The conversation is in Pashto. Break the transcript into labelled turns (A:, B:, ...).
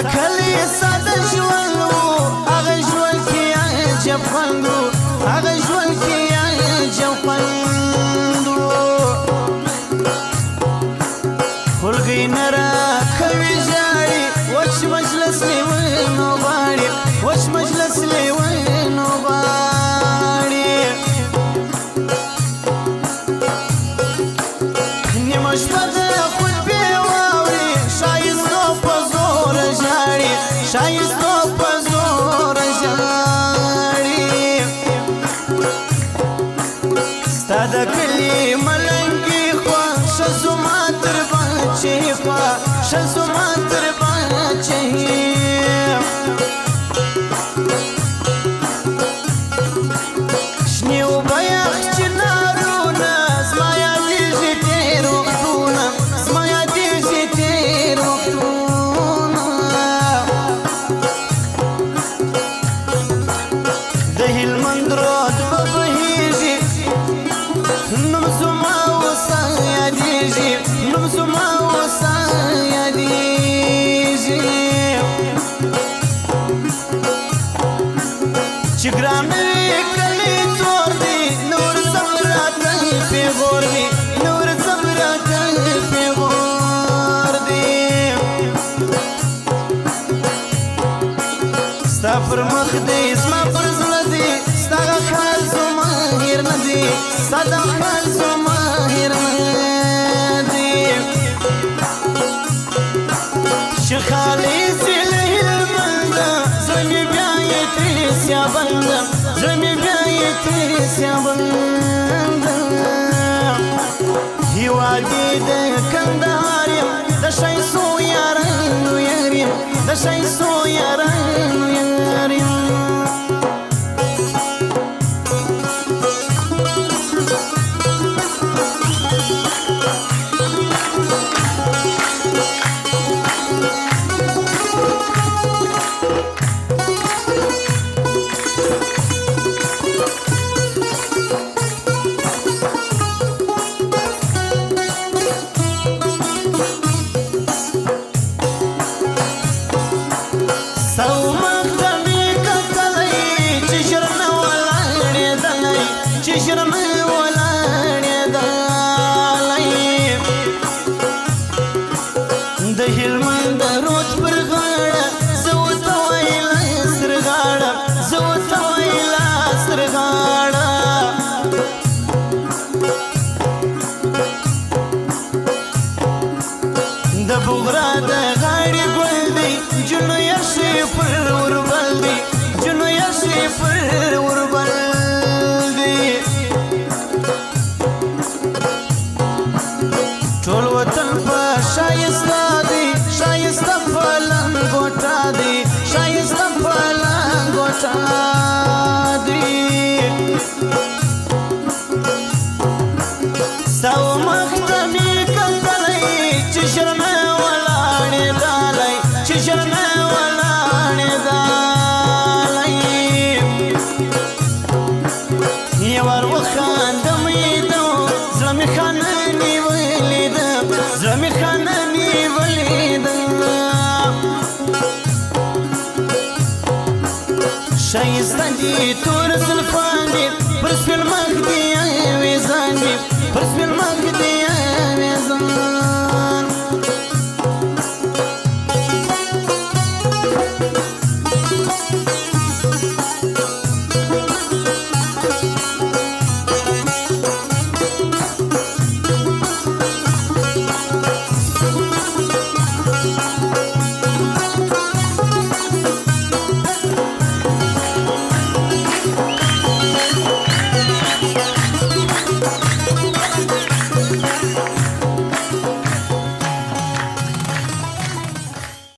A: کلی ساده ژوند و هغه ژوند کې عجب خوند و هغه ژوند کې عجب خوند و خلګۍ نه راکوي ژاړي وچ مجلس لیونو غواړي وچ مجلس لیونو غواړي نیمه شپه د خطبې واوري ښایستو په زوره ژاړي ښایستو په زوره ژاړي ستا د کلي ملنګي خوا ښه زما تر بچې خوا ښه زما تر بچې شنې اوبه یخ چنارونه زما یادېږي تېر وختونه زما یادېږي تېر وختونه د هلمند رود به بهېږي نوم زما اوسه یادېږي نوم زما اوسه یادېږي چې ګران وي کلی تور دی نور ځم راته پېغور دی نور ځم راته پېغور دی ستا پر مخ دی زما پر زړه دی ستا هغه خال زما هېر نه دی ستا دا خال زما هېر نه دی چې خالصې له هلمنده زړه مې بیا یې ترې سیابنده زړه مې بیا یې ترې سیابنده هېواد یې د کندهار یم د ښایستو یارانو یار یم د ښایستو یارانو یار یم د هلمند رود پر غاړه زه ورته ویله سرغاړه زه ورته ویله سرغاړه د بغرا د غاړې ګل دی جنو یخې پر وربل دی جنو یخې پر وربل دی ټول وطن په ښایسته دی ښایسته په لنګوټه دی ښایسته په لنګوټه دی ستا و مخ ته مې کتلی چې ژر مې ولاړېدلی چې ژر مې ولاړېدلی یې ور وخاندم لیدم زړه مې ښه نه نیولی ده زړه مې ښه نه نیولی ده ښایسته دي تور زلفان دي